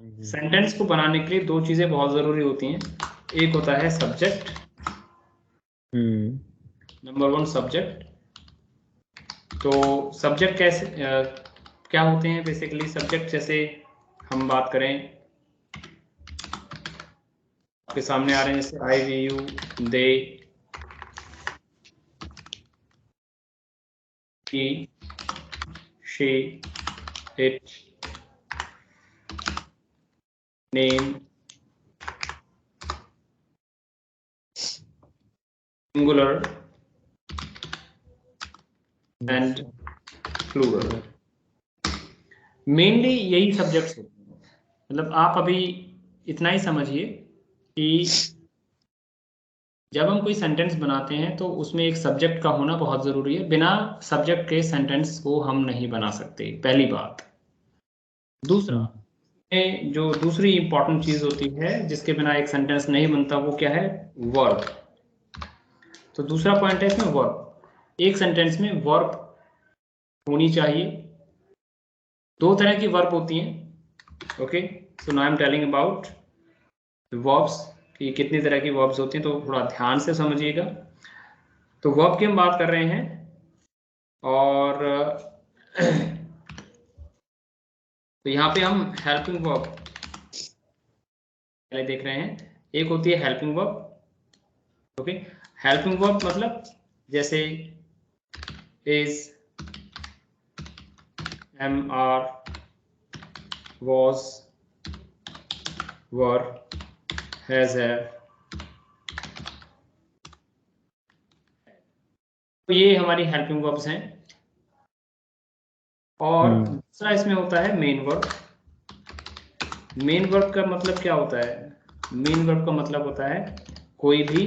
Sentence को बनाने के लिए दो चीजें बहुत जरूरी होती हैं। एक होता है सब्जेक्ट, नंबर वन सब्जेक्ट। तो सब्जेक्ट कैसे क्या होते हैं बेसिकली सब्जेक्ट? जैसे हम बात करें, आपके सामने आ रहे हैं जैसे I, we, you, they, he, she, it, name, singular and plural. Mainly यही सब्जेक्ट्स होते हैं। मतलब आप अभी इतना ही समझिए कि जब हम कोई सेंटेंस बनाते हैं तो उसमें एक सब्जेक्ट का होना बहुत जरूरी है। बिना सब्जेक्ट के सेंटेंस को हम नहीं बना सकते, पहली बात। दूसरा, जो दूसरी इंपॉर्टेंट चीज होती है जिसके बिना एक सेंटेंस नहीं बनता, वो क्या है? वर्ब। तो दूसरा पॉइंट है इसमें वर्ब। एक सेंटेंस में वर्ब होनी चाहिए। दो तरह की वर्ब होती हैं। Okay, so now I am telling about verbs कि कितनी तरह की वर्ब्स होती हैं, तो थोड़ा ध्यान से समझिएगा। तो वर्ब की हम बात कर रहे हैं, और तो यहाँ पे हम हेल्पिंग वर्ब पहले देख रहे हैं। एक होती है helping verb. Okay, helping verb मतलब जैसे is, am, are, was, were, has, have. तो ये हमारी हेल्पिंग वर्ब्स हैं। और दूसरा इसमें होता है मेन वर्ब। मेन वर्ब का मतलब क्या होता है? मेन वर्ब का मतलब होता है कोई भी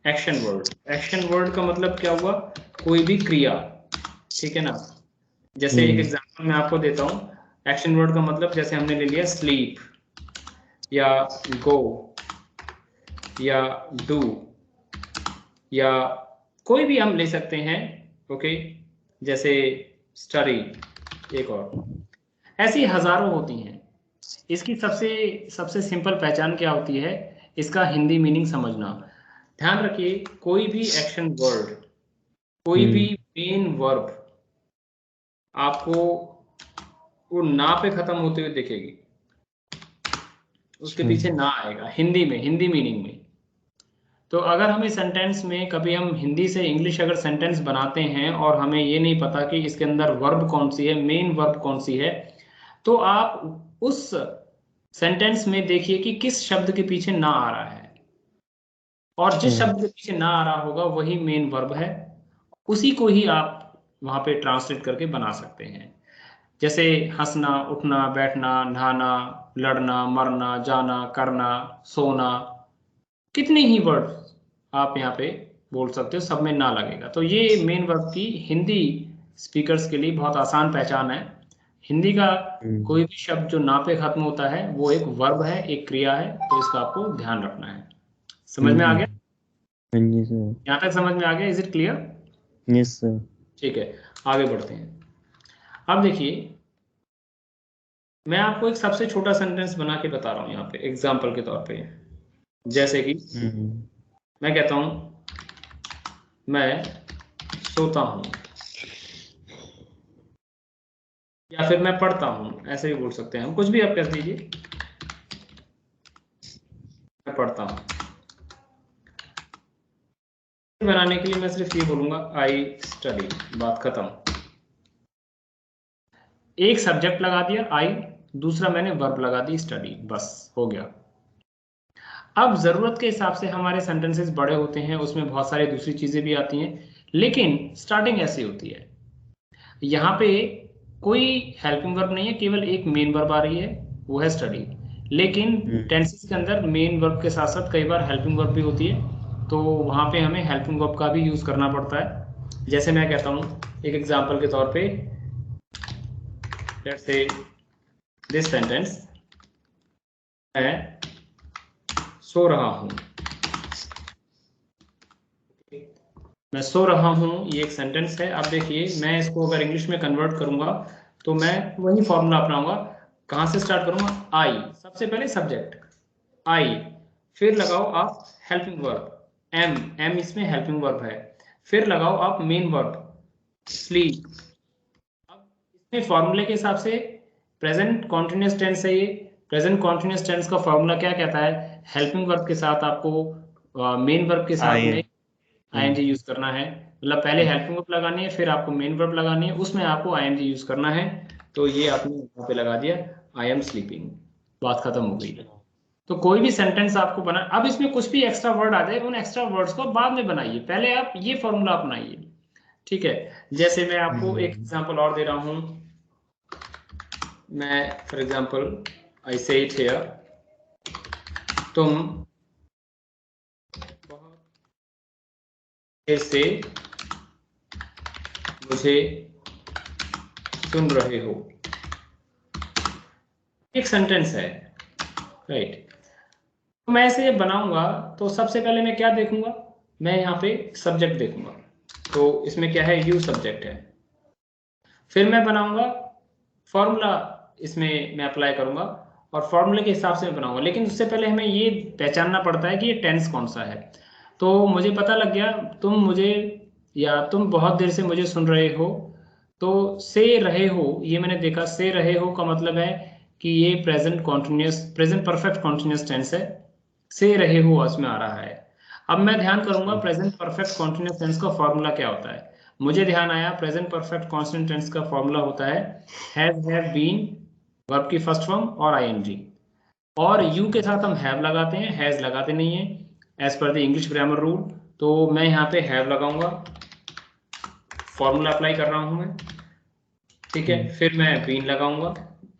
एक्शन वर्ड। एक्शन वर्ड का मतलब क्या हुआ? कोई भी क्रिया, ठीक है ना? जैसे एक एग्जांपल मैं आपको देता हूँ। एक्शन वर्ड का मतलब जैसे हमने ले लिया स्लीप, या गो, या डू, या कोई भी हम ले सकते हैं। ओके, जैसे स्टडी, एक और, ऐसी हजारों होती हैं। इसकी सबसे सबसे सिंपल पहचान क्या होती है? इसका हिंदी मीनिंग समझना। ध्यान रखिए, कोई भी एक्शन वर्ड, कोई भी मेन वर्ब आपको वो ना पे खत्म होते हुए दिखेगी, उसके पीछे ना आएगा हिंदी में, हिंदी मीनिंग में। तो अगर हमें सेंटेंस में कभी हम हिंदी से इंग्लिश अगर सेंटेंस बनाते हैं और हमें ये नहीं पता कि इसके अंदर वर्ब कौन सी है, मेन वर्ब कौन सी है, तो आप उस सेंटेंस में देखिए कि किस शब्द के पीछे ना आ रहा है, और जिस शब्द के पीछे ना आ रहा होगा वही मेन वर्ब है। उसी को ही आप वहां पे ट्रांसलेट करके बना सकते हैं। जैसे हंसना, उठना, बैठना, नहाना, लड़ना, मरना, जाना, करना, सोना, कितने ही वर्ड आप यहाँ पे बोल सकते हो, सब में ना लगेगा। तो ये मेन वर्ब की हिंदी स्पीकर्स के लिए बहुत आसान पहचान है। हिंदी का कोई भी शब्द जो ना पे खत्म होता है वो एक वर्ब है, एक क्रिया है। तो इसका आपको ध्यान रखना है। समझ में आ गया? जी सर। यहाँ तक समझ में आ गया? Is it clear? Yes sir. ठीक है, आगे बढ़ते हैं। अब देखिए, मैं आपको एक सबसे छोटा सेंटेंस बना के बता रहा हूँ यहाँ पे एग्जाम्पल के तौर पे। जैसे कि मैं कहता हूँ मैं सोता हूँ, या फिर मैं पढ़ता हूँ, ऐसे भी बोल सकते हैं हम, कुछ भी आप कह दीजिए। मैं पढ़ता हूँ बनाने के लिए मैं सिर्फ ये बोलूंगा आई स्टडी, बात खत्म। एक सब्जेक्ट लगा दिया आई, दूसरा मैंने वर्ब लगा दी स्टडी, बस हो गया। अब जरूरत के हिसाब से हमारे सेंटेंसेस बड़े होते हैं, उसमें बहुत सारी दूसरी चीजें भी आती हैं, लेकिन स्टार्टिंग ऐसी होती है। यहाँ पे कोई हेल्पिंग वर्ब नहीं है, केवल एक मेन वर्ब आ रही है, वो है स्टडी। लेकिन टेंसेस के अंदर मेन वर्ब के साथ साथ कई बार हेल्पिंग वर्ब भी होती है, तो वहां पे हमें हेल्पिंग वर्ब का भी यूज करना पड़ता है। जैसे मैं कहता हूँ एक एग्जांपल के तौर पे, लेट्स से दिस सेंटेंस, मैं सो रहा हूँ। मैं सो रहा हूँ, ये एक सेंटेंस है। अब देखिए, मैं इसको अगर इंग्लिश में कन्वर्ट करूंगा तो मैं वही फॉर्मूला अपनाऊंगा, कहां से स्टार्ट करूंगा, आई, सबसे पहले सब्जेक्ट आई, फिर लगाओ आप हेल्पिंग वर्ब एम, एम इसमें हेल्पिंग वर्ब है, फिर लगाओ आप मेन वर्ब स्लीप। अब इसमें फॉर्मूले के हिसाब से प्रेजेंट कॉन्टिन्यूअस टेंस है ये, प्रेजेंट कॉन्टिन्यूअस टेंस का फॉर्मूला क्या कहता है, हेल्पिंग वर्ब के साथ आपको मेन वर्ब के साथ में आईएनजी यूज करना है, मतलब पहले हेल्पिंग वर्ब लगानी है फिर आपको मेन वर्ब लगानी है, उसमें आपको आईएनजी यूज करना है। तो ये आपने यहाँ पे लगा दिया आई एम स्लीपिंग, बात खत्म हो गई। तो कोई भी सेंटेंस आपको बना, अब इसमें कुछ भी एक्स्ट्रा वर्ड आ जाए उन एक्स्ट्रा वर्ड्स को बाद में बनाइए, पहले आप ये फॉर्मूला अपनाइए, ठीक है। जैसे मैं आपको एक एग्जांपल और दे रहा हूं, मैं फॉर एग्जांपल आई से इट हियर, तुम बहुत देर से मुझे सुन रहे हो, एक सेंटेंस है, राइट। तो मैं इसे बनाऊंगा तो सबसे पहले मैं क्या देखूंगा, मैं यहाँ पे सब्जेक्ट देखूंगा, तो इसमें क्या है, यू सब्जेक्ट है। फिर मैं बनाऊंगा फॉर्मूला, इसमें मैं अप्लाई करूंगा और फॉर्मूले के हिसाब से मैं बनाऊंगा, लेकिन उससे पहले हमें ये पहचानना पड़ता है कि ये टेंस कौन सा है। तो मुझे पता लग गया तुम मुझे, या तुम बहुत देर से मुझे सुन रहे हो, तो से रहे हो, ये मैंने देखा से रहे हो का मतलब है कि ये present continuous, present perfect continuous tense है, से रहे हो उसमें आ रहा है। अब मैं ध्यान करूंगा प्रेजेंट परफेक्ट कॉन्टिन्यूअस टेंस का फॉर्मूला क्या होता है, मुझे ध्यान आया प्रेजेंट परफेक्ट कॉन्स्टेंट टेंस का फॉर्मूला होता है हैव बीन, वर्ब की फर्स्ट फॉर्म और आईएनजी, और यू के साथ हम हैव लगाते हैं, हैज लगाते नहीं है as per the English grammar rule. तो मैं यहाँ पे हैव लगाऊंगा, फॉर्मूला अप्लाई कर रहा हूं मैं, ठीक है। फिर मैं बीन लगाऊंगा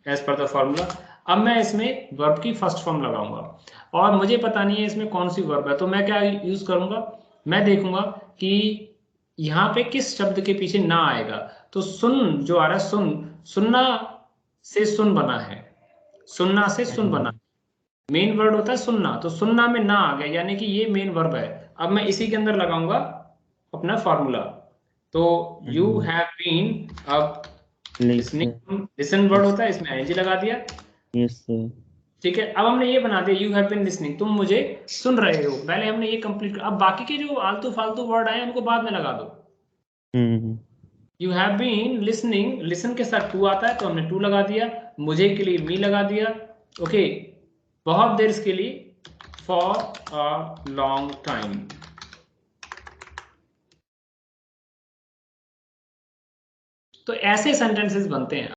एज पर द फॉर्मूला। अब मैं इसमें वर्ब की फर्स्ट फॉर्म लगाऊंगा और मुझे पता नहीं है इसमें कौन सी वर्ब है, तो मैं क्या यूज करूंगा, मैं देखूंगा कि यहाँ पे किस शब्द के पीछे ना आएगा। तो सुन जो आ रहा है, सुन, सुनना से सुन बना है, सुनना से सुन बना, मेन वर्ड होता है सुनना, तो सुनना में ना आ गया यानी कि ये मेन वर्ब है। अब मैं इसी के अंदर लगाऊंगा अपना फॉर्मूला, तो यू हैव बीन, अब लिसनिंग, लिसन वर्ड होता है इसमें आईएनजी लगा दिया, यस सर, ठीक है। अब हमने ये बना दिया यू हैव बीन लिसनिंग, तुम मुझे सुन रहे हो, पहले हमने ये कंप्लीट, अब बाकी के जो आलतू फालतू वर्ड आए उनको बाद में लगा दो। You have been listening, listen के साथ टू आता है तो हमने टू लगा दिया, मुझे के लिए मी लगा दिया, ओके, बहुत देर के लिए फॉर अ लॉन्ग टाइम। तो ऐसे सेंटेंसेस बनते हैं।